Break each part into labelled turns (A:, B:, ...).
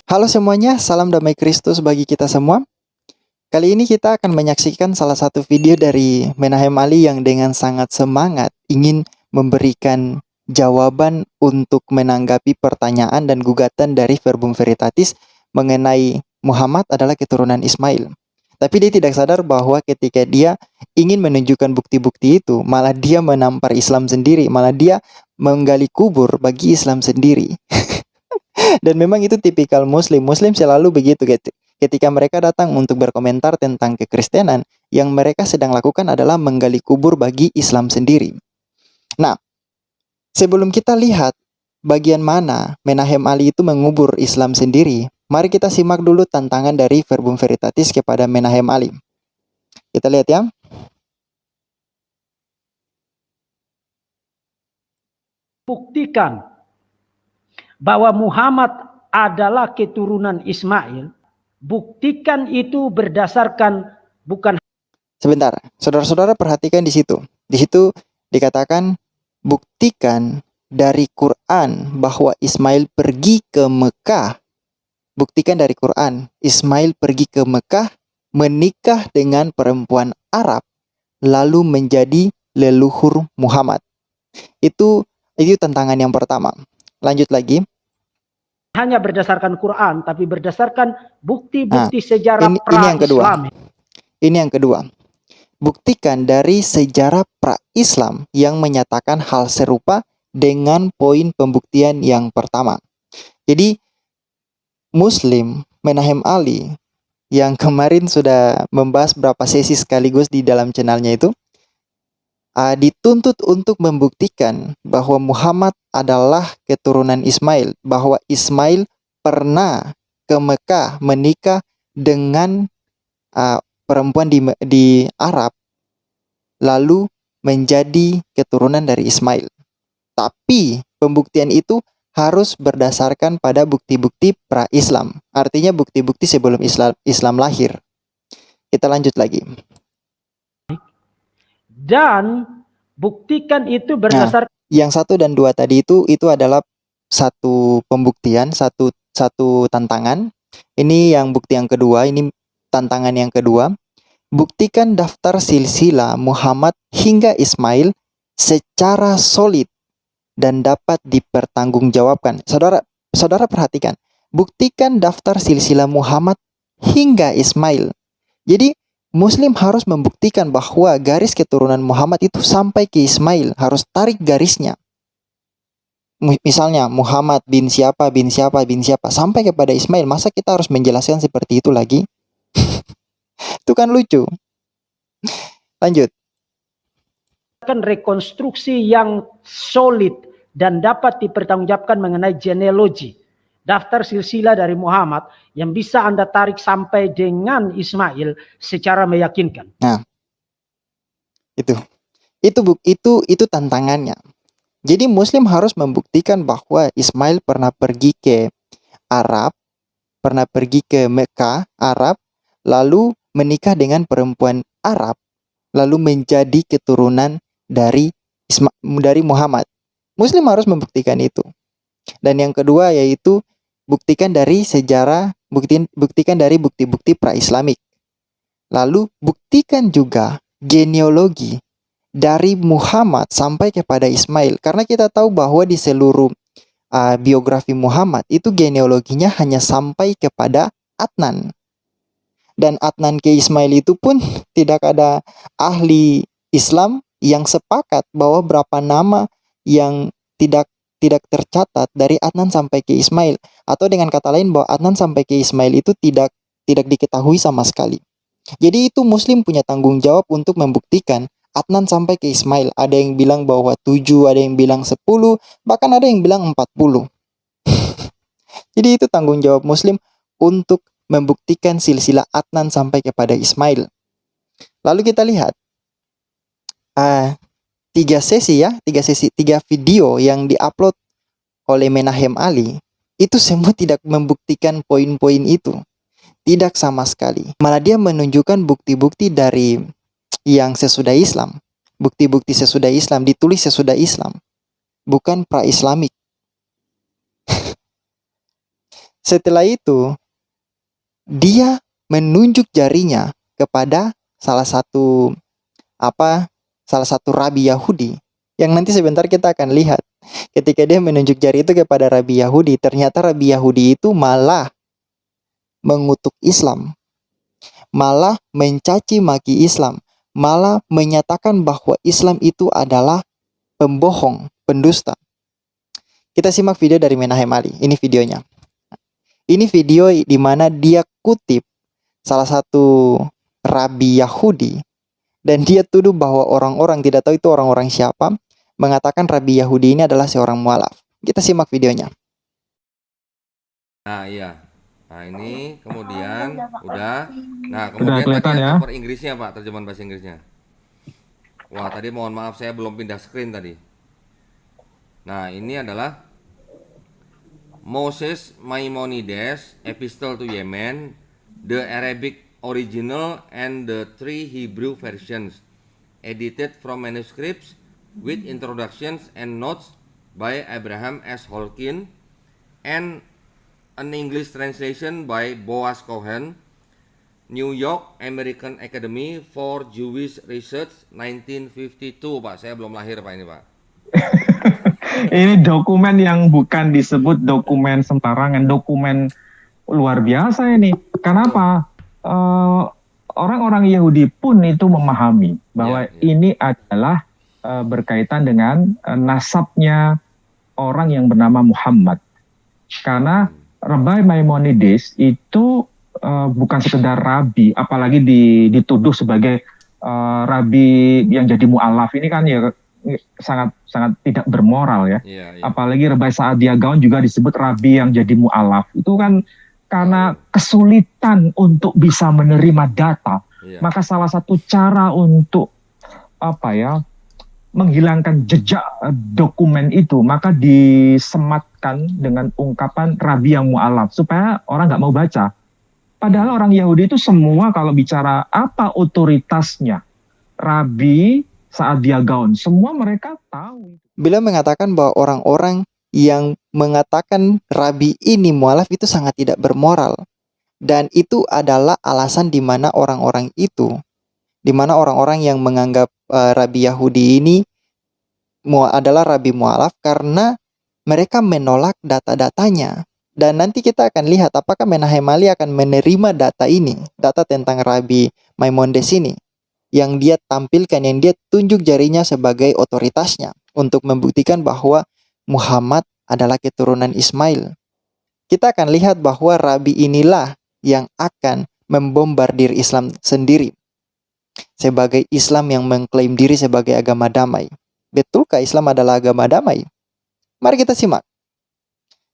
A: Halo semuanya, salam damai Kristus bagi kita semua. Kali ini kita akan menyaksikan salah satu video dari Menahem Ali yang dengan sangat semangat ingin memberikan jawaban untuk menanggapi pertanyaan dan gugatan dari Verbum Veritatis mengenai Muhammad adalah keturunan Ismail. Tapi dia tidak sadar bahwa ketika dia ingin menunjukkan bukti-bukti itu, malah dia menampar Islam sendiri, malah dia menggali kubur bagi Islam sendiri. Dan memang itu tipikal Muslim. Muslim selalu begitu. Ketika mereka datang untuk berkomentar tentang kekristenan, yang mereka sedang lakukan adalah menggali kubur bagi Islam sendiri. Nah, sebelum kita lihat bagian mana Menahem Ali itu mengubur Islam sendiri, mari kita simak dulu tantangan dari Verbum Veritatis kepada Menahem Ali. Kita lihat ya.
B: Buktikan bahwa Muhammad adalah keturunan Ismail. Buktikan itu berdasarkan bukan.
A: Sebentar, saudara-saudara perhatikan di situ. Di situ dikatakan buktikan dari Quran bahwa Ismail pergi ke Mekah. Buktikan dari Quran, Ismail pergi ke Mekah, menikah dengan perempuan Arab, lalu menjadi leluhur Muhammad. Itu tantangan yang pertama. Lanjut lagi.
B: Hanya berdasarkan Quran, tapi berdasarkan bukti-bukti sejarah
A: pra-Islam. Ini yang kedua. Buktikan dari sejarah pra-Islam yang menyatakan hal serupa dengan poin pembuktian yang pertama. Jadi, Muslim Menahem Ali yang kemarin sudah membahas berapa sesi sekaligus di dalam channelnya itu, dituntut untuk membuktikan bahwa Muhammad adalah keturunan Ismail, bahwa Ismail pernah ke Mekah menikah dengan perempuan di Arab, lalu menjadi keturunan dari Ismail. Tapi pembuktian itu harus berdasarkan pada bukti-bukti pra-Islam, artinya bukti-bukti sebelum Islam lahir. Kita lanjut lagi.
B: Dan buktikan itu berdasarkan.
A: Yang 1 dan 2 tadi itu adalah satu pembuktian, satu tantangan. Ini yang bukti yang kedua, ini tantangan yang kedua. Buktikan daftar silsilah Muhammad hingga Ismail secara solid dan dapat dipertanggungjawabkan. Saudara perhatikan, buktikan daftar silsilah Muhammad hingga Ismail. Jadi Muslim harus membuktikan bahwa garis keturunan Muhammad itu sampai ke Ismail, harus tarik garisnya. Misalnya Muhammad bin siapa, bin siapa, bin siapa, sampai kepada Ismail. Masa kita harus menjelaskan seperti itu lagi? Itu kan lucu. Lanjut.
B: Rekonstruksi yang solid dan dapat dipertanggungjawabkan mengenai genealogi. Daftar silsilah dari Muhammad yang bisa Anda tarik sampai dengan Ismail secara meyakinkan.
A: Nah, itu tantangannya. Jadi Muslim harus membuktikan bahwa Ismail pernah pergi ke Arab, pernah pergi ke Mekah, Arab, lalu menikah dengan perempuan Arab, lalu menjadi keturunan dari Muhammad. Muslim harus membuktikan itu. Dan yang kedua yaitu buktikan dari sejarah, buktikan dari bukti-bukti pra-Islamik. Lalu buktikan juga genealogi dari Muhammad sampai kepada Ismail. Karena kita tahu bahwa di seluruh biografi Muhammad itu genealoginya hanya sampai kepada Adnan. Dan Adnan ke Ismail itu pun tidak ada ahli Islam yang sepakat bahwa berapa nama yang tidak tercatat dari Adnan sampai ke Ismail, atau dengan kata lain bahwa Adnan sampai ke Ismail itu tidak diketahui sama sekali. Jadi itu Muslim punya tanggung jawab untuk membuktikan Adnan sampai ke Ismail. Ada yang bilang bahwa 7, ada yang bilang 10, bahkan ada yang bilang 40. Jadi itu tanggung jawab Muslim untuk membuktikan silsilah Adnan sampai kepada Ismail. Lalu kita lihat 3 video yang diupload oleh Menahem Ali, itu semua tidak membuktikan poin-poin itu. Tidak sama sekali. Malah dia menunjukkan bukti-bukti dari yang sesudah Islam. Bukti-bukti sesudah Islam, ditulis sesudah Islam. Bukan pra-Islamik. Setelah itu, dia menunjuk jarinya kepada salah satu rabi Yahudi yang nanti sebentar kita akan lihat. Ketika dia menunjuk jari itu kepada rabi Yahudi, ternyata rabi Yahudi itu malah mengutuk Islam, malah mencaci maki Islam, malah menyatakan bahwa Islam itu adalah pembohong, pendusta. Kita simak video dari Menahem Ali. Ini videonya. Ini video di mana dia kutip salah satu rabi Yahudi dan dia tuduh bahwa orang-orang, tidak tahu itu orang-orang siapa, mengatakan rabi Yahudi ini adalah seorang mualaf. Kita simak videonya.
C: Nah, iya. Nah, ini kemudian udah. Nah,
D: Udah
C: kemudian tadi
D: kelihatan
C: yang
D: ya.
C: cover Inggrisnya, Pak, terjemahan bahasa Inggrisnya. Wah, tadi mohon maaf saya belum pindah screen tadi. Nah, ini adalah Moses Maimonides, Epistle to Yemen, the Arabic original and the 3 Hebrew versions, edited from manuscripts with introductions and notes by Abraham S. Holkin, and an English translation by Boaz Cohen, New York American Academy for Jewish Research 1952. Pak, saya belum lahir Pak ini Pak.
D: Ini dokumen yang bukan disebut dokumen sembarangan, dokumen luar biasa ini. Kenapa? Orang-orang Yahudi pun itu memahami bahwa ini adalah berkaitan dengan nasabnya orang yang bernama Muhammad. Karena Rabbi Maimonides itu bukan sekedar rabi, apalagi dituduh sebagai rabi yang jadi mu'alaf. Ini kan ya sangat tidak bermoral ya. Apalagi Rabbi Saadia Gaon juga disebut rabi yang jadi mu'alaf. Itu kan karena kesulitan untuk bisa menerima data. Maka salah satu cara untuk menghilangkan jejak dokumen itu, maka disematkan dengan ungkapan rabi yang mu'alaf supaya orang nggak mau baca. Padahal orang Yahudi itu semua kalau bicara apa otoritasnya, Rabi Saadia Gaon, semua mereka tahu.
A: Beliau mengatakan bahwa orang-orang yang mengatakan rabi ini mualaf itu sangat tidak bermoral. Dan itu adalah alasan di mana orang-orang yang menganggap rabi Yahudi ini adalah rabi mualaf karena mereka menolak data-datanya. Dan nanti kita akan lihat apakah Menahem Ali akan menerima data ini, data tentang Rabi Maimonides ini, yang dia tampilkan, yang dia tunjuk jarinya sebagai otoritasnya untuk membuktikan bahwa Muhammad adalah keturunan Ismail. Kita akan lihat bahwa Rabi inilah yang akan membombardir Islam sendiri sebagai Islam yang mengklaim diri sebagai agama damai. Betulkah Islam adalah agama damai? Mari kita simak.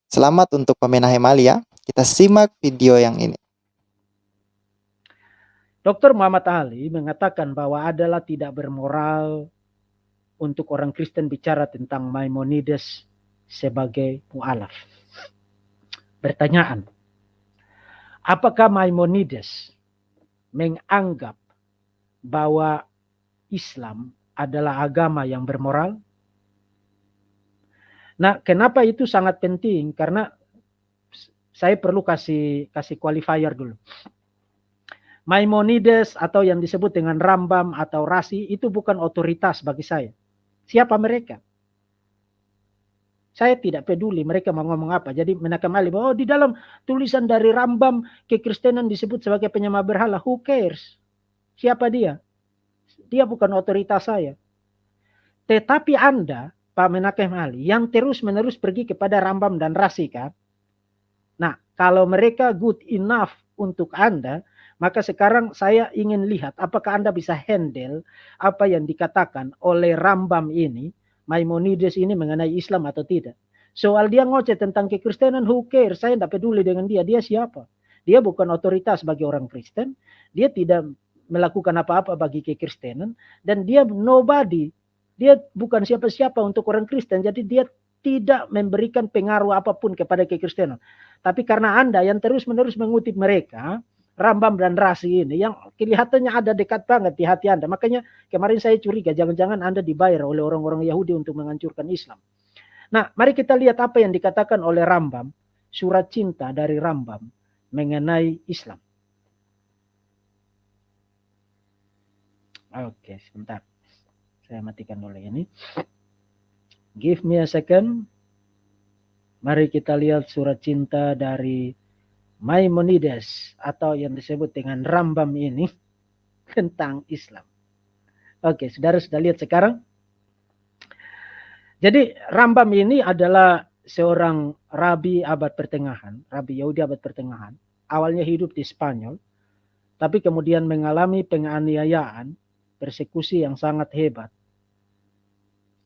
A: Selamat untuk Menahem Ali ya. Kita simak video yang ini.
B: Dr. Muhammad Ali mengatakan bahwa adalah tidak bermoral untuk orang Kristen bicara tentang Maimonides sebagai mu'alaf. Pertanyaan, apakah Maimonides menganggap bahwa Islam adalah agama yang bermoral? Nah, kenapa itu sangat penting? Karena saya perlu kasih qualifier dulu. Maimonides atau yang disebut dengan Rambam atau Razi itu bukan otoritas bagi saya. Siapa mereka? Saya tidak peduli mereka mau ngomong apa. Jadi Menahem Ali bahwa di dalam tulisan dari Rambam kekristenan disebut sebagai penyembah berhala. Who cares? Siapa dia? Dia bukan otoritas saya. Tetapi Anda, Pak Menahem Ali, yang terus-menerus pergi kepada Rambam dan Razi kan? Nah, kalau mereka good enough untuk Anda, maka sekarang saya ingin lihat apakah Anda bisa handle apa yang dikatakan oleh Rambam ini, Maimonides ini mengenai Islam atau tidak. Soal dia ngoceh tentang kekristenan, who cares? Saya tidak peduli dengan dia. Dia siapa? Dia bukan otoritas bagi orang Kristen. Dia tidak melakukan apa-apa bagi kekristenan. Dan dia nobody. Dia bukan siapa-siapa untuk orang Kristen. Jadi dia tidak memberikan pengaruh apapun kepada kekristenan. Tapi karena Anda yang terus-menerus mengutip mereka, Rambam dan Razi ini, yang kelihatannya ada dekat banget di hati Anda. Makanya kemarin saya curiga, jangan-jangan Anda dibayar oleh orang-orang Yahudi untuk menghancurkan Islam. Nah, mari kita lihat apa yang dikatakan oleh Rambam surat cinta dari Rambam mengenai Islam. Oke, sebentar. Saya matikan dulu ini. Give me a second. Mari kita lihat surat cinta dari Maimonides atau yang disebut dengan Rambam ini tentang Islam. Oke, saudara sudah lihat sekarang? Jadi Rambam ini adalah seorang rabi abad pertengahan, rabi Yahudi abad pertengahan. Awalnya hidup di Spanyol, tapi kemudian mengalami penganiayaan, persekusi yang sangat hebat.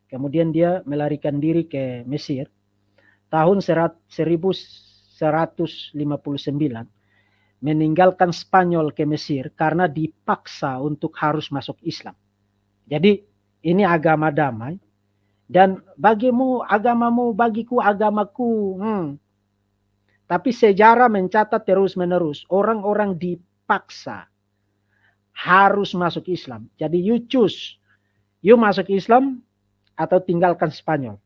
B: Kemudian dia melarikan diri ke Mesir. Tahun 1159 meninggalkan Spanyol ke Mesir karena dipaksa untuk harus masuk Islam. Jadi ini agama damai. Dan bagimu agamamu, bagiku agamaku. Tapi sejarah mencatat terus-menerus. Orang-orang dipaksa harus masuk Islam. Jadi you choose. You masuk Islam atau tinggalkan Spanyol.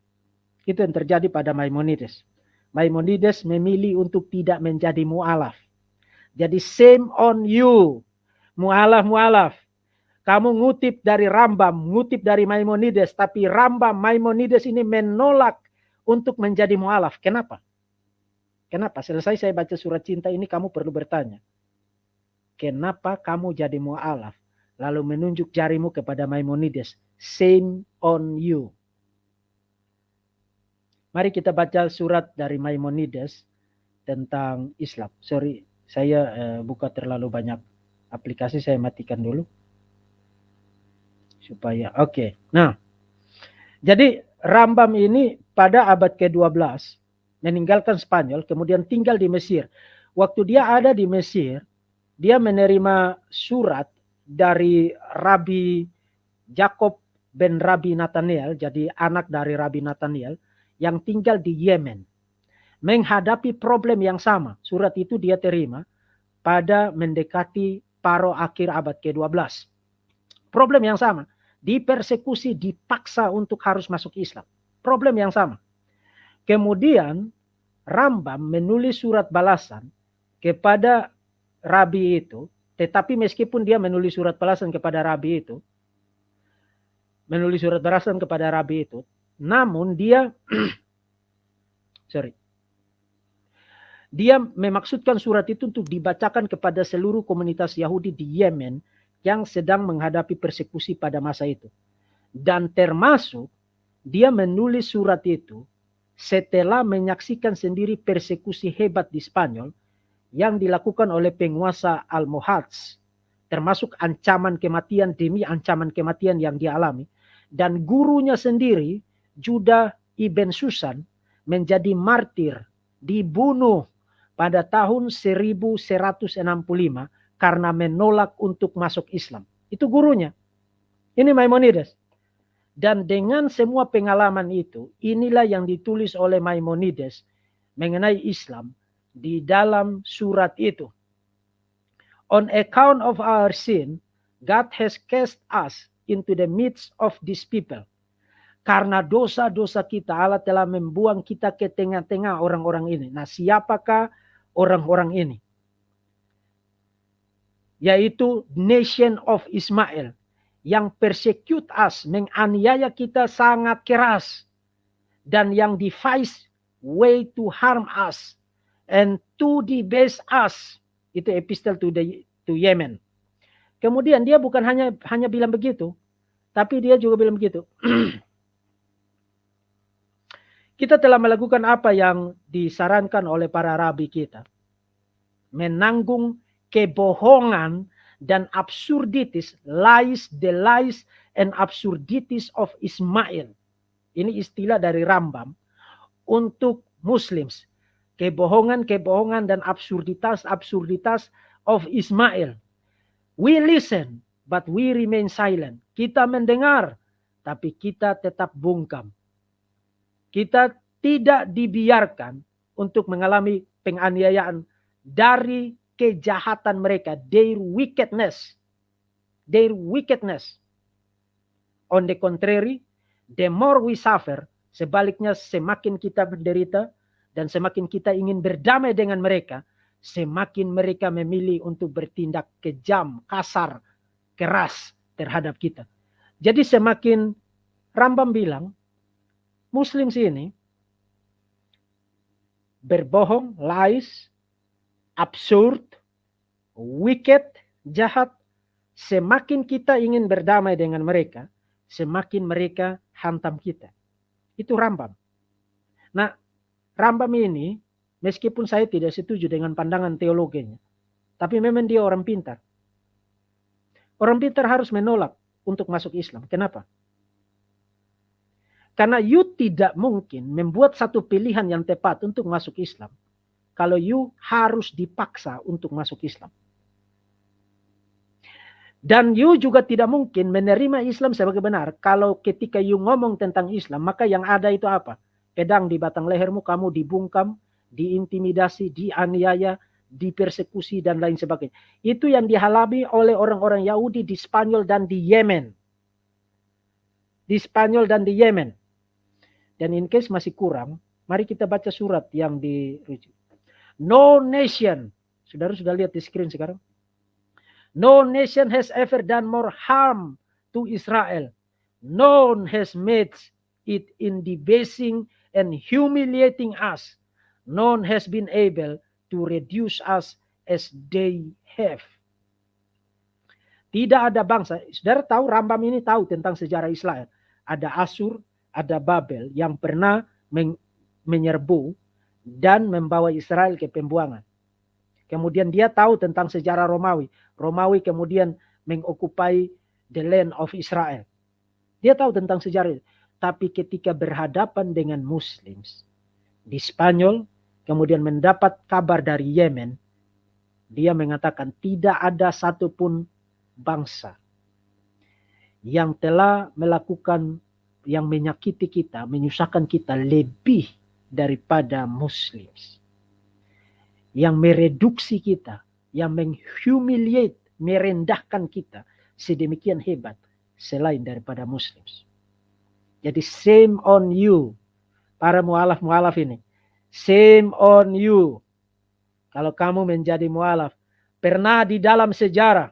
B: Itu yang terjadi pada Maimonides. Maimonides memilih untuk tidak menjadi mu'alaf. Jadi shame on you. Mu'alaf. Kamu ngutip dari Rambam, ngutip dari Maimonides, tapi Rambam, Maimonides ini menolak untuk menjadi mu'alaf. Kenapa? Kenapa? Selesai saya baca surat cinta ini, kamu perlu bertanya. Kenapa kamu jadi mu'alaf? Lalu menunjuk jarimu kepada Maimonides. Shame on you. Mari kita baca surat dari Maimonides tentang Islam. Sorry, saya buka terlalu banyak aplikasi, saya matikan dulu. Supaya oke. Nah, jadi Rambam ini pada abad ke-12 meninggalkan Spanyol, kemudian tinggal di Mesir. Waktu dia ada di Mesir, dia menerima surat dari Rabi Jacob ben Rabi Nathaniel, jadi anak dari Rabi Nathaniel yang tinggal di Yemen. Menghadapi problem yang sama. Surat itu dia terima pada mendekati paruh akhir abad ke-12. Problem yang sama. Dipersekusi, dipaksa untuk harus masuk Islam. Problem yang sama. Kemudian Rambam menulis surat balasan kepada Rabi itu. Tetapi meskipun dia menulis surat balasan kepada Rabi itu. Namun dia dia memaksudkan surat itu untuk dibacakan kepada seluruh komunitas Yahudi di Yemen yang sedang menghadapi persekusi pada masa itu. Dan termasuk dia menulis surat itu setelah menyaksikan sendiri persekusi hebat di Spanyol yang dilakukan oleh penguasa Almohads, termasuk ancaman kematian demi ancaman kematian yang dia alami. Dan gurunya sendiri, Judah Ibn Susan, menjadi martir, dibunuh pada tahun 1165 karena menolak untuk masuk Islam. Itu gurunya. Ini Maimonides. Dan dengan semua pengalaman itu, inilah yang ditulis oleh Maimonides mengenai Islam di dalam surat itu. On account of our sin, God has cast us into the midst of these people. Karena dosa-dosa kita, Allah telah membuang kita ke tengah-tengah orang-orang ini. Nah, siapakah orang-orang ini? Yaitu nation of Ismail yang persecute us, menganiaya kita sangat keras, dan yang devise way to harm us and to debase us. Itu epistle to Yemen. Kemudian dia bukan hanya bilang begitu, tapi dia juga bilang begitu. Kita telah melakukan apa yang disarankan oleh para rabi kita. Menanggung kebohongan dan absurdities, the lies and absurdities of Ismail. Ini istilah dari Rambam untuk Muslims. Kebohongan dan absurditas of Ismail. We listen, but we remain silent. Kita mendengar, tapi kita tetap bungkam. Kita tidak dibiarkan untuk mengalami penganiayaan dari kejahatan mereka, their wickedness. On the contrary, the more we suffer, sebaliknya semakin kita menderita, dan semakin kita ingin berdamai dengan mereka, semakin mereka memilih untuk bertindak kejam, kasar, keras terhadap kita. Jadi semakin Rambam bilang, Muslim sini berbohong, lies, absurd, wicked, jahat. Semakin kita ingin berdamai dengan mereka, semakin mereka hantam kita. Itu Rambam. Nah, Rambam ini, meskipun saya tidak setuju dengan pandangan teologinya, tapi memang dia orang pintar. Orang pintar harus menolak untuk masuk Islam. Kenapa? Karena you tidak mungkin membuat satu pilihan yang tepat untuk masuk Islam kalau you harus dipaksa untuk masuk Islam. Dan you juga tidak mungkin menerima Islam sebagai benar kalau ketika you ngomong tentang Islam, maka yang ada itu apa? Pedang di batang lehermu, kamu dibungkam, diintimidasi, dianiaya, dipersekusi, dan lain sebagainya. Itu yang dialami oleh orang-orang Yahudi di Spanyol dan di Yemen. Di Spanyol dan di Yemen. Dan in case masih kurang, mari kita baca surat yang dirujuk. No nation, saudara sudah lihat di screen sekarang. No nation has ever done more harm to Israel. None has made it in debasing and humiliating us. None has been able to reduce us as they have. Tidak ada bangsa, saudara tahu, Rambam ini tahu tentang sejarah Israel. Ada Asur, ada Babel yang pernah menyerbu dan membawa Israel ke pembuangan. Kemudian dia tahu tentang sejarah Romawi. Romawi kemudian mengokupai the land of Israel. Dia tahu tentang sejarah itu. Tapi ketika berhadapan dengan Muslims di Spanyol, kemudian mendapat kabar dari Yemen, dia mengatakan tidak ada satupun bangsa yang telah melakukan, yang menyakiti kita, menyusahkan kita lebih daripada Muslims. Yang mereduksi kita, yang menghumiliate, merendahkan kita sedemikian hebat selain daripada Muslims. Jadi shame on you, para mualaf-mualaf ini. Shame on you. Kalau kamu menjadi mualaf. Pernah di dalam sejarah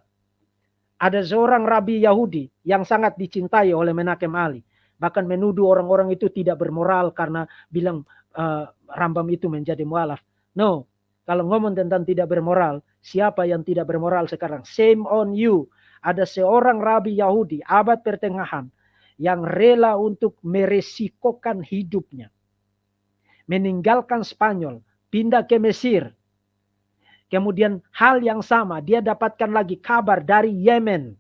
B: ada seorang rabi Yahudi yang sangat dicintai oleh Menachem Ali. Bahkan menuduh orang-orang itu tidak bermoral karena bilang Rambam itu menjadi mualaf. No, kalau ngomong tentang tidak bermoral, siapa yang tidak bermoral sekarang? Shame on you. Ada seorang rabi Yahudi abad pertengahan yang rela untuk meresikokan hidupnya. Meninggalkan Spanyol, pindah ke Mesir. Kemudian hal yang sama, dia dapatkan lagi kabar dari Yemen.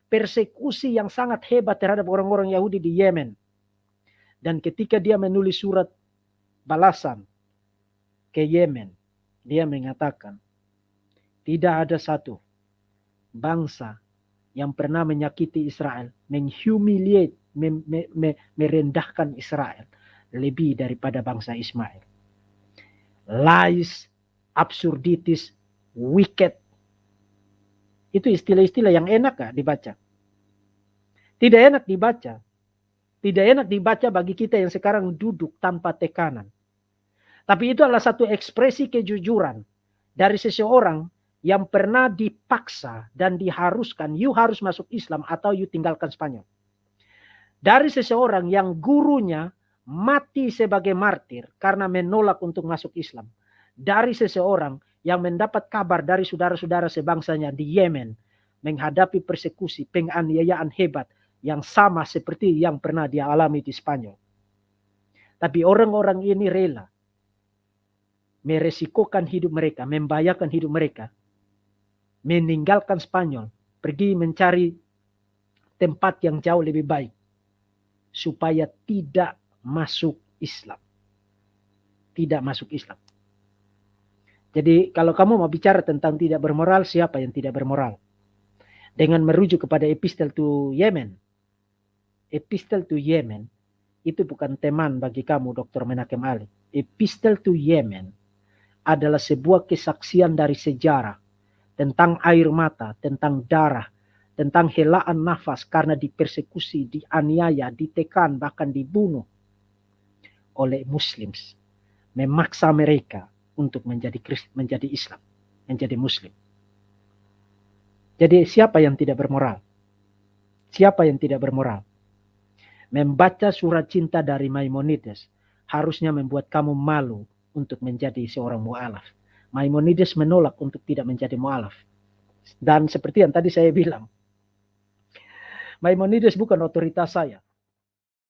B: Persekusi yang sangat hebat terhadap orang-orang Yahudi di Yemen. Dan ketika dia menulis surat balasan ke Yemen, dia mengatakan, tidak ada satu bangsa yang pernah menyakiti Israel, menghumiliate, merendahkan Israel lebih daripada bangsa Ismail. Lies, absurdities, wicked. Itu istilah-istilah yang enak gak dibaca? Tidak enak dibaca. Tidak enak dibaca bagi kita yang sekarang duduk tanpa tekanan. Tapi itu adalah satu ekspresi kejujuran dari seseorang yang pernah dipaksa dan diharuskan, you harus masuk Islam atau you tinggalkan Spanyol. Dari seseorang yang gurunya mati sebagai martir karena menolak untuk masuk Islam. Dari seseorang yang mendapat kabar dari saudara-saudara sebangsanya di Yemen menghadapi persekusi, penganiayaan hebat yang sama seperti yang pernah dia alami di Spanyol. Tapi orang-orang ini rela meresikokan hidup mereka, membahayakan hidup mereka, meninggalkan Spanyol, pergi mencari tempat yang jauh lebih baik supaya tidak masuk Islam. Tidak masuk Islam. Jadi kalau kamu mau bicara tentang tidak bermoral, siapa yang tidak bermoral? Dengan merujuk kepada epistle to Yemen. Epistle to Yemen itu bukan teman bagi kamu, Dr. Menachem Ali. Epistle to Yemen adalah sebuah kesaksian dari sejarah tentang air mata, tentang darah, tentang helaan nafas karena dipersekusi, dianiaya, ditekan, bahkan dibunuh oleh Muslims. memaksa mereka untuk menjadi Islam, menjadi Muslim. Jadi siapa yang tidak bermoral? Siapa yang tidak bermoral? Membaca surat cinta dari Maimonides harusnya membuat kamu malu untuk menjadi seorang mu'alaf. Maimonides menolak untuk tidak menjadi mu'alaf. Dan seperti yang tadi saya bilang, Maimonides bukan otoritas saya.